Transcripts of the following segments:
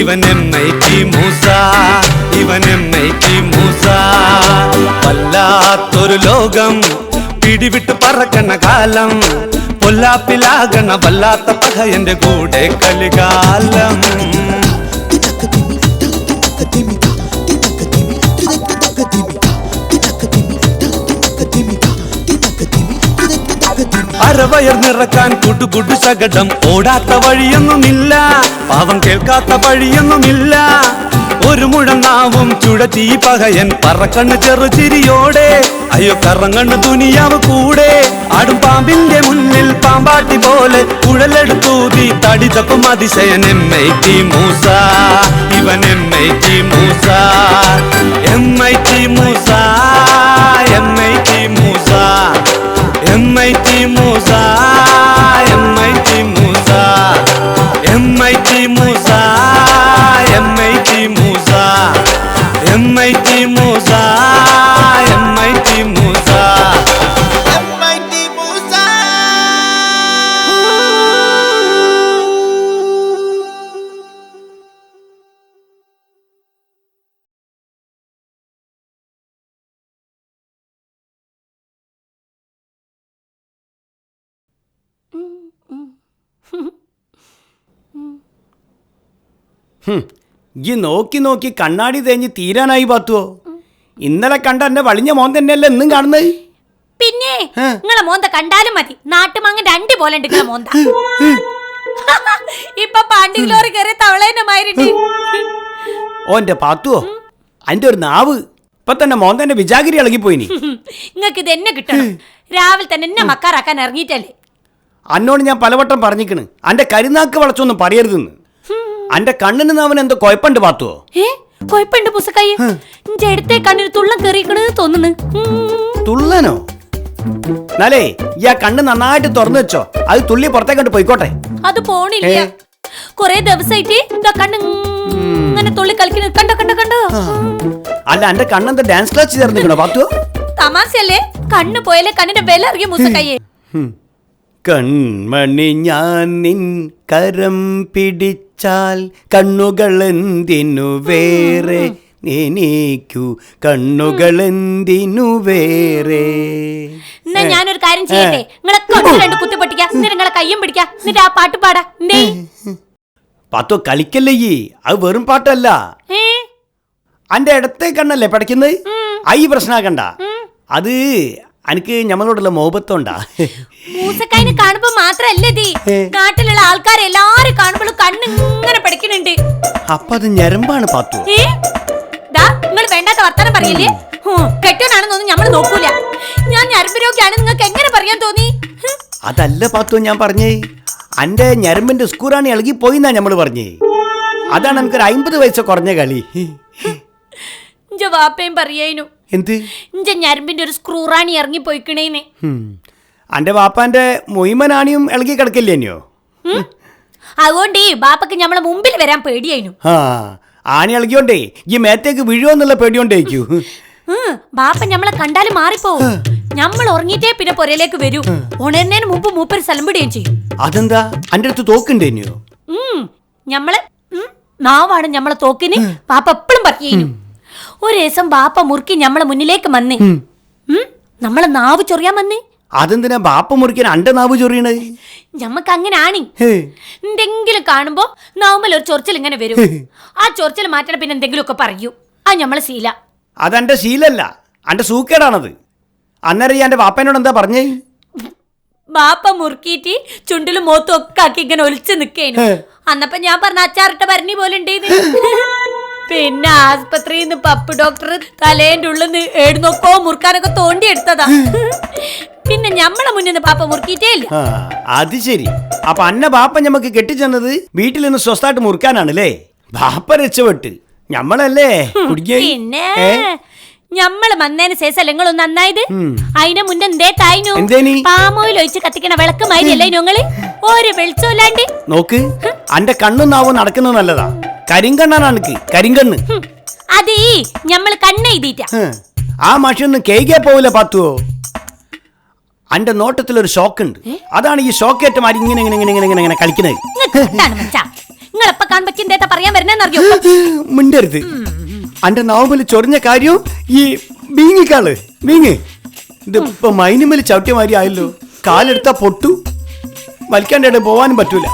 ഇവൻ MIT മൂസ, ഇവൻ MIT Musa. വല്ലാത്തൊരു ലോകം, പിടിവിട്ട് പറക്കണ കാലം, പൊല്ലാപ്പിലാകണ വല്ലാത്ത പകയന്റെ കൂടെ കലികാലം. അരവയർ നിറക്കാൻ കുടുകുടു ശകടം, ഓടാത്ത വഴിയൊന്നുമില്ല, പാവം കേൾക്കാത്ത വഴിയൊന്നുമില്ല. ഒരു മുഴം നാവും ചുഴറ്റി പകയൻ പറക്കണ്ണ് ചെറുചിരിയോടെ, അയ്യോ കറങ്ങണ്ണ് ദുനിയാവ് കൂടെ. ആടും പാമ്പിന്റെ മുന്നിൽ പാമ്പാട്ടി പോലെ കുഴലെടുത്തൂതി തടിതപ്പം അതിശയൻ MIT മൂസ, ഇവൻ MIT Musa, MIT Musa, MIT Musa, MIT Musa, MIT Musa, MIT Musa, MIT Musa, MIT Musa, MIT Musa. ഈ നോക്കി നോക്കി കണ്ണാടി തേഞ്ഞ് തീരാനായി പാത്തുവോ? ഇന്നലെ കണ്ട എന്റെ വളിഞ്ഞ മോൻ തന്നെയല്ലേ എന്നും കാണുന്നത്? പിന്നെ നിങ്ങളെ മോന്ത കണ്ടാലും മതി, നാട്ടുമാങ്ങ രണ്ട് പോലെ ഉണ്ട് നിങ്ങളെ മോന്ത. ഇപ്പൊ പാണ്ടിലോറി കയറിയ തവളേന്റെ മാതിരിണ്ട്. ഓന്റെ പാത്തുവോ, അതിന്റെ ഒരു നാവ് ഇപ്പൊ തന്നെ മോൻ തന്നെ വിജാഗിരി ഇളകിപ്പോയിനി. നിങ്ങക്ക് ഇത് എന്നെ കിട്ടണം, രാവിലെ തന്നെ എന്നെ മക്കാറാക്കാൻ ഇറങ്ങിയിട്ടല്ലേ. അന്നോട് ഞാൻ പലവട്ടം പറഞ്ഞിക്കണ് അന്റെ കരുനാക്ക് വളച്ചൊന്നും പറയരുതെന്ന്. അന്റെ കണ്ണിന് അവൻ എന്തോ കൊഴപ്പുണ്ട് പാത്തുവോ? കൊഴപ്പുണ്ട് പുസക്കായി, എന്റെ അടുത്തേ കണ്ണിന് തുള്ളം കയറിക്കണെന്ന് തോന്നുന്നു. തുള്ളനോ? എന്നാലേ ഈ ആ കണ്ണ് നന്നായിട്ട് തുറന്നു വെച്ചോ, അത് തുള്ളി പുറത്തേക്കണ്ട് പോയിക്കോട്ടെ. അത് പോണില്ല, കൊറേ ദിവസമായിട്ട് കണ്ണ് ഇങ്ങനെ തുള്ളി കളിക്കുന്നത് കണ്ടോ കണ്ടോ കണ്ടോ. അല്ല എന്റെ കണ്ണെന്താ ഡാൻസ് ക്ലാസ് ചേർന്നിക്കണോ പാത്തുവോ? തമാശയല്ലേ, കണ്ണ് പോയാലേ കണ്ണിന്റെ വില അറിയ മുസക്കയ്യേ. കൺമണി ഞാൻ നിൻ കരം പിടിച്ചാൽ കണ്ണുകളെന്തിനു വേറെ, എനിക്കു കണ്ണുകളെന്തിനു വേറെ. എന്നാ ഞാനൊരു കാര്യം ചെയ്യട്ടെ, നിങ്ങളെ കണ്ണു രണ്ട് കുത്തി പൊട്ടിക്കാം, എന്നിട്ട് നിങ്ങളെ കയ്യും പിടിക്കാം, എന്നിട്ട് ആ പാട്ട് പാടാ. പാത്തോ കളിക്കല്ലേ, അത് വെറും പാട്ടല്ല. അന്റെ ഇടത്തെ കണ്ണല്ലേ പടയ്ക്കുന്നത്, ഈ പ്രശ്നമാക്കണ്ട. അത് എനിക്ക് ഞമ്മളോടുള്ള മോഹബത്തോണ്ടാ. മൂസക്കായിനെ കാണുമ്പോ മാത്രല്ലേ നാട്ടിലുള്ള ആൾക്കാരെല്ലാരും കാണുമ്പോഴും കണ്ണിങ്ങനെ പഠിക്കുന്നുണ്ട്. അപ്പൊ അത് ഞരമ്പാണ് പാത്തു. നിങ്ങൾ വേണ്ടാത്ത വർത്താനം പറയല്ലേ, കെട്ടനാണെന്നൊന്നും ഞമ്മള് നോക്കൂല. ഞാൻ ഞരമ്പ് രോഗിയാണ് നിങ്ങൾക്ക് എങ്ങനെ പറയാൻ തോന്നി? അതല്ല പാത്തു ഞാൻ പറഞ്ഞേ, അന്റെ ഞരമ്പിന്റെ സ്കൂറാണ് ഇളകി പോയിന്നാ ഞമ്മള് പറഞ്ഞേ. അതാണ് നമുക്കൊരു 50 വയസ്സ് കുറഞ്ഞ കളി. വാപ്പയും പറയാനു എന്ത് ഇഞ്ച ഞരമ്പിന്റെ ഒരു സ്ക്രൂറാണി ഇറങ്ങി പോയിക്കണേന്ന്. അന്റെ വാപ്പാന്റെ മൊയ്മനാണിയും ഇളകി കിടക്കില്ലേനോ? അതുകൊണ്ട് ബാപ്പക്ക് ഞമ്മളെ മുമ്പിൽ വരാൻ പേടിയായിരുന്നു. ആണി ഇളകിയോണ്ടേ ഈ മേത്തേക്ക് വീഴുവെന്നുള്ള പേടിയോണ്ടേക്കൂ. ബാപ്പ ഞമ്മളെ കണ്ടാലും മാറിപ്പോവും. ഞമ്മൾ ഉറങ്ങിട്ടേ പിന്നെ പുരയിലേക്ക് വരൂ. ഉണരുന്നതിന് മുമ്പ് മൂപ്പര് സ്ഥലംപിടുകയും ചെയ്യും. അതെന്താ അന്റെ അടുത്ത് തോക്കുണ്ടേനോ? ഞമ്മളെ നാവാണ് ഞമ്മളെ തോക്കിന് ബാപ്പ എപ്പോഴും പറയുന്നു. ഒരു ദിവസം ബാപ്പ മുറുക്കി ഞമ്മളെ മുന്നിലേക്ക് വന്നേ, നമ്മളെ നാവ് ചൊറിയാൻ വന്നേ. അതെന്തിനാ ബാപ്പ മുറിക്കാൻ അന്റെ നാവ് ചൊറിയണേ? ഞമ്മക്ക് അങ്ങനെ ആണ്, എന്തെങ്കിലും കാണുമ്പോ നാവുമ്മൽ ഒരു ചൊറിച്ചൽ ഇങ്ങനെ വരും. ആ ചൊറിച്ചൽ മാറ്റണം, പിന്നെ എന്തെങ്കിലും ഒക്കെ പറയൂ. ആ ഞമ്മളെ ശീല. അതെന്റെ ശീലല്ല, അന്റെ സൂക്കേടാണത്. അന്നേരം എന്റെ വാപ്പനോട് എന്താ പറഞ്ഞേ? ബാപ്പ മുറുക്കിയിട്ട് ചുണ്ടിലും മോത്തും ഒക്കെ ആക്കി ഇങ്ങനെ ഒലിച്ചു നിക്കേനു. അന്നപ്പോ ഞാൻ പറഞ്ഞ അച്ചാറിട്ട ഭരണി പോലെ ഉണ്ടേന്ന്. പിന്നെ ആസ്പത്രിന്ന് പപ്പ് ഡോക്ടർ തലേന്റെ ഉള്ളിന്ന് ഏടുന്നൊക്കോ മുറുക്കാനൊക്കെ തോണ്ടി എടുത്തതാ. പിന്നെ ഞമ്മളെ മുന്നിൽ ബാപ്പ മുറുക്കിയിട്ടേ ഇല്ല. അത് ശരി. അപ്പൊ അന്ന ബാപ്പ ഞമ്മക്ക് കെട്ടിച്ചെന്നത് വീട്ടിൽ നിന്ന് സ്വസ്ഥായിട്ട് മുറുക്കാനാണല്ലേ? ബാപ്പ രക്ഷപ്പെട്ട്, ഞമ്മളല്ലേ പിന്നെ ഞമ്മള് വന്നതിന് ശേഷം നിങ്ങളൊന്ന് നന്നായത്. അതിനെ മുന്നേ എന്തേ തായിനു? പാമോയിൽ ഒഴിച്ച് കത്തിക്കണ വിളക്ക് മാതിരിയല്ലേ ഞങ്ങള്? ഒരു വെളിച്ചമില്ലാണ്ട് നോക്ക്. അന്റെ കണ്ണും നാവും നടക്കുന്നത് നല്ലതാ. കരിങ്കണ്ണാണ് കരിങ്കണ്ണ്. അത് ഞമ്മള് കണ്ണ് എഴുതിട്ട. ആ മഷൊന്നും കേൾക്കാൻ പോവില്ല പാത്തുവോ. അന്റെ നോട്ടത്തിലൊരു ഷോക്ക് ഉണ്ട്. അതാണ് ഈ ഷോക്കേറ്റ മാറി ഇങ്ങനെ ഇങ്ങനെ ഇങ്ങനെ ഇങ്ങനെ കളിക്കുന്നത്. നിങ്ങളെപ്പ കാണുമ്പോ എന്തേട്ടാ പറയാൻ വരുന്നറിയോ? മിണ്ടരുത്. അന്റെ നാവുമല് ചൊറിഞ്ഞ കാര്യവും ഈ ബീങ്ങിക്കാള് ബീങ്ങ് ഇതിപ്പോ മൈനുമല് ചവിട്ടിയ മാതിരി ആയല്ലോ. കാലെടുത്താ പൊട്ടു, വലിക്കാണ്ടേ പോവാനും പറ്റൂല.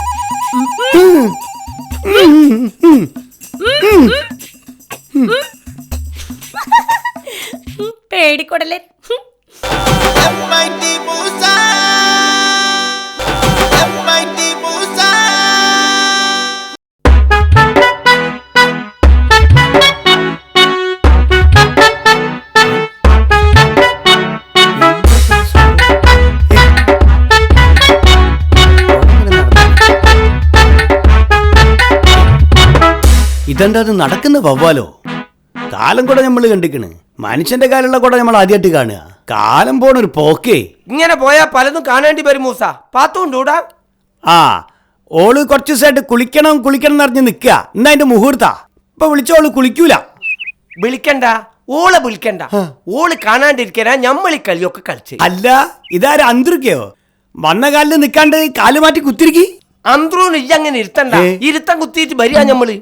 പേടിക്കൊടലേ. ഇതെന്താ നടക്കുന്ന വവ്വാലോ? കാലം കൂടെ നമ്മൾ കണ്ടിക്കണ്. മനുഷ്യന്റെ കാലുള്ള കൂടെ നമ്മൾ ആദ്യമായിട്ട് കാണുക. കാലം പോണൊരു പോക്കേ. ഇങ്ങനെ പോയാ പലതും കാണേണ്ടി വരും മൂസ. പാത്തുണ്ടൂടാ? ആ, ഓള് കുറച്ച് ദിവസമായിട്ട് കുളിക്കണം കുളിക്കണം എന്നറിഞ്ഞ് നിൽക്കുക. എന്നാ അതിന്റെ മുഹൂർത്ത. ഇപ്പൊ വിളിച്ചോള് കുളിക്കൂല. വിളിക്കണ്ട, ഓളെ വിളിക്കണ്ട. ഓള് കാണാണ്ടിരിക്കാനാ ഞമ്മളി കളിയൊക്കെ കളിച്ച്. അല്ല, ഇതാരും അന്തരിക്കയോ? വന്ന കാലിൽ നിൽക്കാണ്ട് കാല് മാറ്റി കുത്തിരിക്കി. അന്ത്രൂന് ഇയ്യങ്ങനെ ഇരുത്തണ്ട. ഇരുത്തം കുത്തിയിട്ട് വരിക ഞമ്മള്.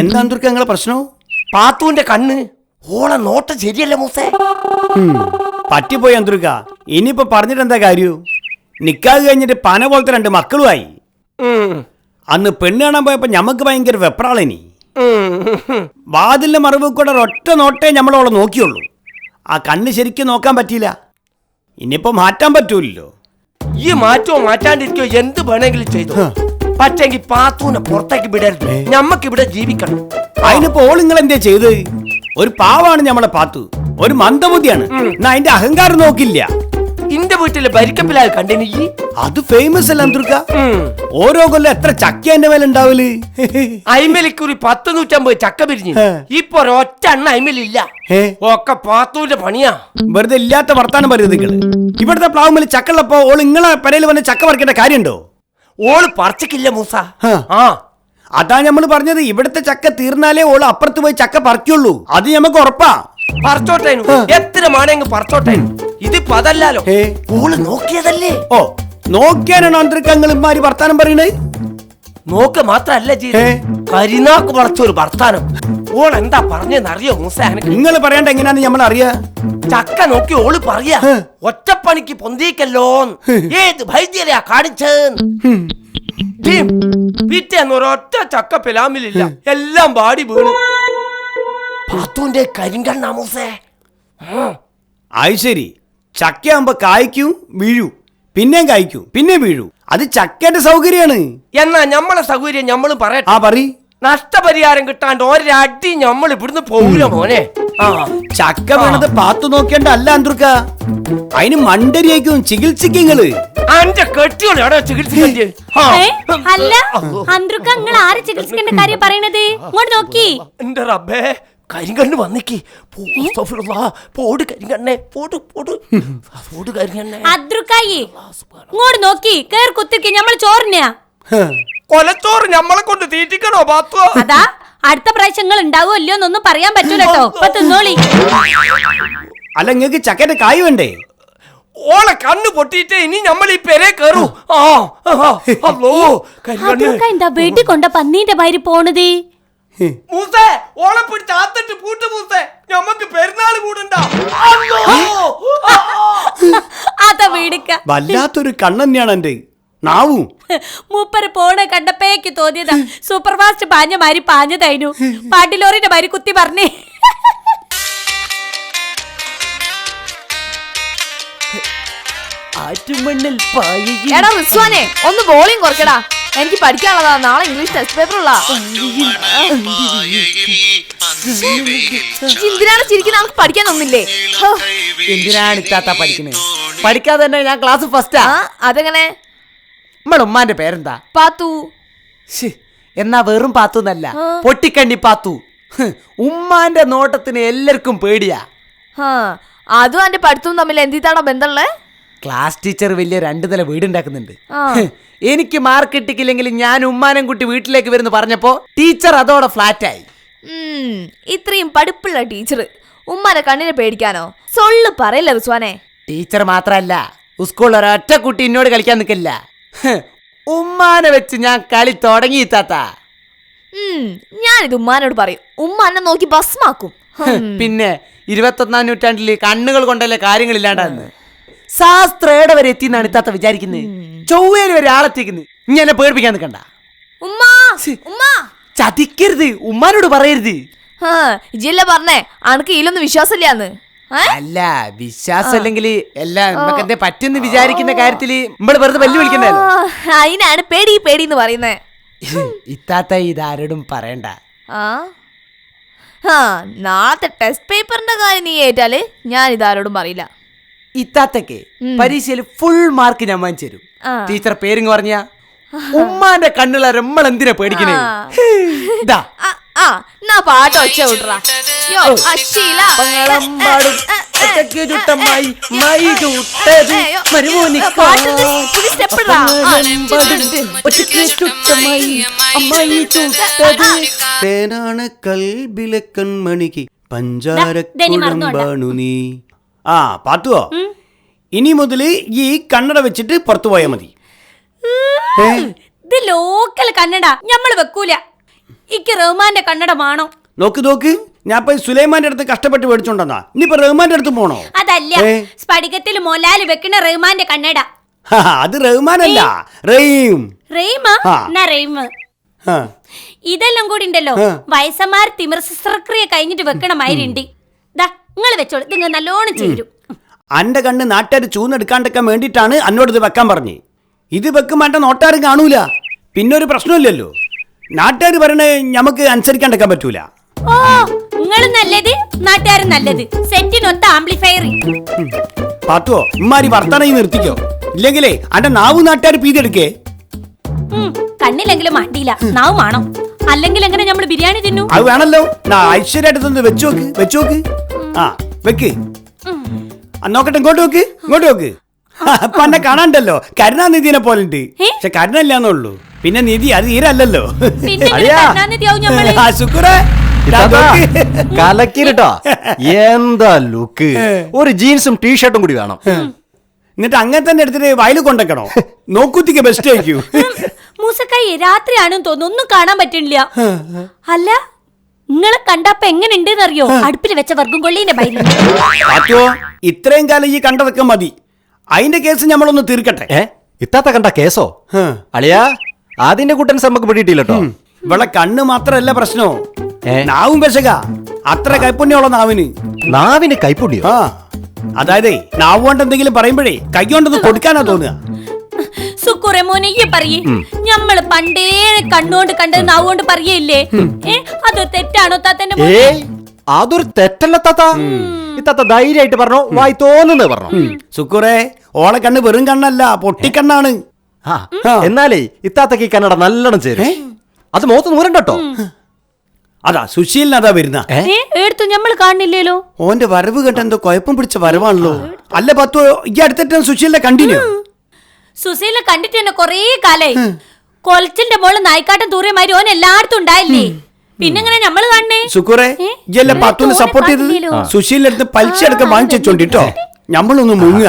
എന്താ അന്തരിക്ക നിങ്ങളെ പ്രശ്നം? പാത്തുവിന്റെ കണ്ണ് ഓളെ നോട്ടം ശരിയല്ല മൂസേ. പറ്റിപ്പോയി അന്തരിക്ക. ഇനിയിപ്പോ പറഞ്ഞിട്ട് എന്താ കാര്യം? നിക്കാതെ കഴിഞ്ഞിട്ട് പന പോലത്തെ 2 മക്കളുമായി. അന്ന് പെണ്ണ് കാണാൻ പോയപ്പോ ഞമ്മക്ക് ഭയങ്കര വെപ്രാളനി. വാതിലിന്റെ മറവ് കൂടെ ഒറ്റ നോട്ടേ നമ്മളോളെ നോക്കിയുള്ളൂ. ആ കണ്ണ് ശരിക്കും നോക്കാൻ പറ്റിയില്ല. ഇനിയിപ്പോ മാറ്റാൻ പറ്റൂല്ലോ. ഈ മാറ്റോ മാറ്റാണ്ടിരിക്കോ എന്ത് വേണമെങ്കിലും ചെയ്തു. പക്ഷെങ്കിൽ പാത്തൂനെ പുറത്തേക്ക് വിടരുത്. ഞമ്മക്ക് ഇവിടെ ജീവിക്കണം. അതിനിപ്പോ ഓൾ നിങ്ങൾ എന്തേ ചെയ്ത്? ഒരു പാവാണ് ഞമ്മളെ പാത്തു, ഒരു മന്ദബുദ്ധിയാണ്. എന്നാ അതിന്റെ അഹങ്കാരം നോക്കില്ല. ഇന്റെ വീട്ടില് ഭരിക്കപ്പിലായി കണ്ടിനി. അത് ഫേമസ് അല്ല അന്തർക്ക? ഓരോ കൊല്ലം എത്ര ചക്ക എന്റെ മേലെ ഉണ്ടാവല്? അയിമലിക്കുറി 150 ചക്ക പിരിഞ്ഞു. ഇപ്പൊ ഒരൊറ്റ എണ്ണ അയിമലില്ല. ഒക്കെ പാത്തൂന്റെ പണിയാ. വെറുതെ ഇല്ലാത്ത വർത്താനം പറയത് നിങ്ങള്. ഇവിടുത്തെ പ്ലാവുമേല് ചക്കുള്ളപ്പോ ഓൾ നിങ്ങളെ പെരയിൽ വന്ന് ചക്ക പറിക്കേണ്ട കാര്യമുണ്ടോ? ഓള് പറിച്ചിക്കില്ല മൂസ. ആ, അതാ ഞമ്മള് പറഞ്ഞത്. ഇവിടുത്തെ ചക്ക തീർന്നാലേ ഓള് അപ്പുറത്ത് പോയി ചക്ക പറിക്കുള്ളൂ. അത് ഞമ്മക്ക് ഉറപ്പാ. പറിച്ചോട്ടേനു, എത്ര മാണെങ്ക് പറിച്ചോട്ടേനു. ഇതിപ്പോ അതല്ലോ. ഓള് നോക്കിയതല്ലേ. ഓ, നോക്കിയാനാണോ അന്തരിക്കങ്ങൾ ഇമാരി വർത്താനം പറയണേ? നോക്ക് മാത്രല്ല ചെയ്ത് കരിനാക്ക് പറിച്ചൊരു വർത്താനം. ഓൾ എന്താ പറഞ്ഞെന്നറിയോ മൂസ? നിങ്ങൾ പറയണ്ട എങ്ങനെയാന്ന് നമ്മൾ അറിയാ. ചക്ക നോക്കി ഓള് പറയാ, ഒറ്റപ്പണിക്ക് പൊന്തിക്കല്ലോ. ഏത് വൈദ്യരെയാ കാണിച്ചെന്ന്. പിറ്റേന്ന് ഒരൊറ്റ ചക്ക പിലാമിലില്ല. എല്ലാം പാടി വീണു. പാത്തുന്റെ കരിങ്കണ്ണ മൂസേ. അത് ശരി. ചക്കയാകുമ്പോ കായ്ക്കും വീഴൂ, പിന്നെയും കായ്ക്കും പിന്നെ വീഴൂ. അത് ചക്കേന്റെ സൗകര്യാണ്. എന്നാ ഞമ്മളെ സൗകര്യം ഞമ്മളും പറയട്ടെ. ആ പറ. നഷ്ടപരിഹാരം കിട്ടാണ്ട് ഒരടി ഞമ്മൾ ഇവിടുന്ന് പോകൂല മോനെ. ചക്ക വീണത് പാത്തു നോക്കേണ്ട അല്ല അന്തർക്ക. അതിന് മണ്ടരിയായിരിക്കും ചികിത്സിക്കങ്ങള്. അന്റെ കെട്ടിയോളെ എവിടെ ചികിത്സിക്കണ്ടേ? അല്ല അന്തർക്ക, നിങ്ങൾ ആരെ ചികിത്സിക്കേണ്ട കാര്യം പറയണത്? ഇങ്ങോട്ട് നോക്കി. എന്റെ റബ്ബേ, കരിങ്കണ്ണ് വന്നിക്ക്. പോട് കരിങ്കണ്ണേ, പോട് പോട് പോട് കരിങ്കണ്ണേ. അദ്രുക്കായി ഇങ്ങോട്ട് നോക്കി. കേറി കുത്തിരിക്ക. ഞമ്മള് ചോറിനാ കൊലച്ചോറ് ഞമ്മളെ കൊണ്ട് തീറ്റിക്കണോ പാത്തു? അതാ അടുത്ത പ്രാവശ്യം നിങ്ങൾ ഉണ്ടാവോ ഇല്ലയോ എന്നൊന്നും പറയാൻ പറ്റൂല കേട്ടോ. ഇപ്പൊ തിന്നോളി. അല്ല, നിങ്ങക്ക് ചക്കന്റെ കായ് വേണ്ടേ? ഓളെ കണ്ണ് പൊട്ടിയിട്ട് ഇനി നമ്മൾ ഈ പെരെ കേറൂ. എന്താ വീട്ടിൽ കൊണ്ട പന്നീന്റെ മാതിരി പോണത്? മൂസേ, ഓളെ പിടിച്ച് ആത്തിട്ട് പൂട്ട് മൂസേ. ഞമ്മക്ക് പെരുന്നാള് കൂടണ്ട. അതാ വീടിക്ക. വല്ലാത്തൊരു കണ്ണെന്നെയാണ് എന്റെ നാവും. മൂപ്പര് പോണ കണ്ടപ്പേക്ക് തോന്നിയതാ സൂപ്പർ ഫാസ്റ്റ് പാഞ്ഞ മാതിരി പാഞ്ഞതായിരുന്നു. പാട്ടിലോറിന്റെ മാതിരി കുത്തി പറഞ്ഞേ. എടാ റിസ്വാനെ, ഒന്ന് വോളിയം കുറയ്ക്കടാ. എനിക്ക് പഠിക്കാനുള്ളതാ. നാളെ ഇംഗ്ലീഷ് ടെസ്റ്റ് പേപ്പർ ഉള്ള. എന്തിനാണ് ചിരിക്കുന്നത്? നമുക്ക് പഠിക്കാനൊന്നില്ലേ? എന്തിനാണ് ഇത്താത്ത പഠിക്കുന്നത്? പഠിക്കാതെ തന്നെ ഞാൻ ക്ലാസ് ഫസ്റ്റാ. അതെങ്ങനെ? നമ്മുടെ ഉമ്മാന്റെ പേരെന്താ? പാത്തു. എന്നാ വെറും പാത്തു എന്നല്ല, പൊട്ടിക്കണ്ടി പാത്തു. ഉമ്മാന്റെ നോട്ടത്തിന് എല്ലാവർക്കും പേടിയാ. അതും എന്റെ പഠിത്തവും തമ്മിൽ എന്തിട്ടാണോ ബന്ധമുള്ളേ? ക്ലാസ് ടീച്ചർ വലിയ 2 നില വീടുണ്ടാക്കുന്നുണ്ട്. എനിക്ക് മാർക്ക് കിട്ടിക്കില്ലെങ്കിൽ ഞാൻ ഉമ്മാനം കുട്ടി വീട്ടിലേക്ക് വരുന്നു പറഞ്ഞപ്പോ ടീച്ചർ അതോടെ ഫ്ലാറ്റായി. ഇത്രയും പഠിപ്പുള്ള ടീച്ചർ ഉമ്മാനെ കണ്ണിനെ പേടിക്കാനോ? സൊള്ളു പറയില്ല റിസ്വാനെ. ടീച്ചർ മാത്രല്ല, സ്കൂളിൽ ഒരൊറ്റ കുട്ടി എന്നോട് കളിക്കാൻ നിൽക്കില്ല. ഉമ്മാനെ വെച്ച് ഞാൻ കളി തുടങ്ങി താത്ത. ഞാനിത് ഉമ്മാനോട് പറയും. ഉമ്മ എന്നെ നോക്കി ഭസ്മാക്കും. പിന്നെ 21ാം നൂറ്റാണ്ടില് കണ്ണുകൾ കൊണ്ടല്ലേ കാര്യങ്ങൾ ഇല്ലാണ്ടാന്ന്. ശാസ്ത്രേടെ വരെ എത്തിന്നാണ് ഇത്താത്ത വിചാരിക്കുന്നത്. ചൊവ്വേല് വരെ ആളെത്തിക്കുന്നത്. ഇനി എന്നെ പേടിപ്പിക്കാൻ നിൽക്കണ്ട. ഉമ്മ ഉമ്മ ചതിക്കരുത്, ഉമ്മാനോട് പറയരുത്. ഇജ്ജല്ലേ പറഞ്ഞേ അനക്ക് ഇതിലൊന്നും വിശ്വാസമില്ലാന്ന്. അല്ല, വിശ്വാസം അല്ലെങ്കിൽ എല്ലാം നമുക്ക് എന്തേ പറ്റുന്ന് വിചാരിക്കുന്ന കാര്യത്തില് നമ്മള് വെറുതെ വെല്ലു വിളിക്കണ്ടല്ലോ. അതിനാണ് പേടി പേടിന്ന് പറയുന്നേ. ഇത്താത്ത ഇതാരോടും പറയണ്ട. നാളത്തെ ടെസ്റ്റ് പേപ്പറിന്റെ കാര്യം നീ ഏറ്റാല് ഞാൻ ഇതാരോടും പറയില്ല. ഇത്താത്തക്ക് പരീക്ഷയിൽ ഫുൾ മാർക്ക് ഞാൻ വാങ്ങിച്ചു തരും. ടീച്ചർ പേരിങ് പറഞ്ഞ ഉമ്മാന്റെ കണ്ണുള്ള നമ്മൾ എന്തിനാ പേടിക്കണേ? ഇതാ പാട്ട് ഒച്ച വിട്രാ. തേനാണ് കൽബിലെ കൺമണിക്ക് പഞ്ചാരക്കുഴമ്പാണു നീ. ആ പാത്തുവോ, ഇനി മുതല് ഈ കണ്ണട വെച്ചിട്ട് പുറത്തു പോയാ മതി. ഇത് ലോക്കൽ കന്നഡ ഞമ്മള് വെക്കൂല. ഇക്ക് റഹ്മാന്റെ കന്നഡ വേണോ? നോക്ക് നോക്ക്, ഞാൻ ഇപ്പൊ സുലൈമാന്റെ അടുത്ത് കഷ്ടപ്പെട്ട് മേടിച്ചോണ്ടെന്നാ ഇനിയിപ്പൊ റഹ്മാന്റെ അടുത്ത് പോണോ? അതല്ല, സ്ഫടികത്തിൽ മോലാല് വെക്കണ റഹ്മാന്റെ കന്നഡ. അത് റഹ്മാനല്ല, റഹീം. റഹീമാ? എന്നാ റഹീം. ഇതെല്ലാം കൂടി ഉണ്ടല്ലോ വയസ്സന്മാർ തിമിർ ശസ്ത്രക്രിയ കഴിഞ്ഞിട്ട് വെക്കണ മാതിരിണ്ട്. നിങ്ങൾ വെച്ചോളൂ, നിങ്ങൾ നല്ലോണം ചേരും. അന്റെ കണ്ണ് നാട്ടുകാർ ചൂന്നെടുക്കാണ്ടിരിക്കാൻ വേണ്ടിയിട്ടാണ് എന്നോട് ഇത് വെക്കാൻ പറഞ്ഞ്. ഇത് വെക്കുമ്പോ എന്റെ നോട്ടാരും കാണൂല. പിന്നെ ഒരു പ്രശ്നമില്ലല്ലോ, നാട്ടുകാർ പറയണേ ഞമ്മക്ക് അനുസരിക്കാണ്ടിരിക്കാൻ പറ്റൂല. ഓ, നിങ്ങളും നല്ലത് നാട്ടുകാരും നല്ലത്. സെന്റിനൊത്ത ആംപ്ലിഫയർ. പാത്തുവോ, ഇമ്മാരി വർത്താനം നിർത്തിക്കോ, ഇല്ലെങ്കിലേ അന്റെ നാവ് നാട്ടുകാർ പീതെടുക്കേ. കണ്ണിലെങ്കിലും മണ്ടിയില്ല, നാവ് മാണോ? അല്ലെങ്കിൽ എങ്ങനെ നമ്മൾ ബിരിയാണി തിന്നു? അത് വേണല്ലോ. ഐശ്വര്യമായിട്ട് തന്നെ വെച്ചോക്ക്, വെച്ചോക്ക്. ആ വെക്ക്, നോക്കട്ടെ. ഇങ്ങോട്ട് വെക്ക്, ഇങ്ങോട്ട് വെക്ക്. അപ്പൊ എന്നെ കാണാണ്ടല്ലോ, കരുണാനിധിനെ പോലെ ഉണ്ട്. പക്ഷെ കരുണല്ലാന്നുള്ളൂ, പിന്നെ നിധി അത് തീരല്ലോ. കലക്കിട്ടോ, എന്താ ലുക്ക്! ഒരു ജീൻസും ടീഷർട്ടും കൂടി വേണം. എന്നിട്ട് അങ്ങനെ തന്നെ എടുത്തിട്ട് വയലിൽ കൊണ്ടക്കണോ? നോക്കൂത്തിക്ക് ബെസ്റ്റ് ആയിരിക്കും. മൂസക്കായി രാത്രിയാണെന്ന് തോന്നുന്നു, ഒന്നും കാണാൻ പറ്റില്ല. അല്ല, നിങ്ങളെ കണ്ടപ്പോ എങ്ങനെ ഉണ്ടെന്ന് അറിയോ? അടുപ്പിൽ വെച്ച വർഗം കൊള്ളീന്റെ ബൈലിൽ. ഇത്രയും കാലം ഈ കണ്ടതൊക്കെ മതി, അതിന്റെ കേസ് നമ്മളൊന്ന് തീർക്കട്ടെ. ഇത്താത്ത കണ്ട കേസോ? അളിയാ, അതിന്റെ കൂട്ടൻസ് നമുക്ക് പിടിയിട്ടില്ലട്ടോ. ഇവിടെ കണ്ണ് മാത്രല്ല പ്രശ്നോ, നാവും പെശക. അത്ര കൈപ്പുണ്യമുള്ള നാവിന്. നാവിന് കൈപ്പുണ്യോ? ആ, അതായത് നാവ് കൊണ്ട് എന്തെങ്കിലും പറയുമ്പോഴേ കൈ കൊണ്ടൊന്ന് കൊടുക്കാനാ തോന്നുക. സുക്കുറെ മോനെ, ഈ പറയേ, ഞമ്മള് പണ്ടേ കണ്ണുകൊണ്ട് കണ്ടത് നാവ് കൊണ്ട് പറയല്ലേ? അത് തെറ്റാണോ താത്തന്റെ? അതൊരു തെറ്റല്ല താത്ത. ഇത്താത്ത ധൈര്യമായിട്ട് പറഞ്ഞോ, വായി തോന്നുന്നത് പറഞ്ഞോ. സുക്കുറെ, ഓളെ കണ്ണ് വെറും കണ്ണല്ല, പൊട്ടിക്കണ്ണാണ്. എന്നാലേ ഇത്താത്തക്ക് ഈ കന്നഡ നല്ലോണം ചേരും. അത് മുഖത്ത് നൂരണ്ടോ. അതാ സുശീലിന് അതാ വരുന്ന. എടുത്തു ഞമ്മള് കാണില്ലല്ലോ. ഓന്റെ വരവ് കണ്ട എന്തോ കുഴപ്പം പിടിച്ച വരവാണല്ലോ. അല്ല പത്തോ, ഈ അടുത്തിട്ട് സുശീലിനെ കണ്ടിന്യൂ. സുശീലിനെ കണ്ടിട്ട് തന്നെ കൊറേ കാലായി. കൊലച്ചിന്റെ മോള് നായിക്കാട്ടം തൂറിയമാതിരി ഓൻ എല്ലായിടത്തും ഉണ്ടായില്ലേ? പിന്നെങ്ങനെ ഞമ്മള് കാണണേ? സുക്കുറെ, ഇയല്ലേ പത്തുവിനെ സപ്പോർട്ട് ചെയ്തത്. സുശീലിന്റെ അടുത്ത് പലിശ എടുക്കാൻ വാങ്ങിച്ചോണ്ടിട്ടോ, ഞമ്മളൊന്ന് മുങ്ങുക.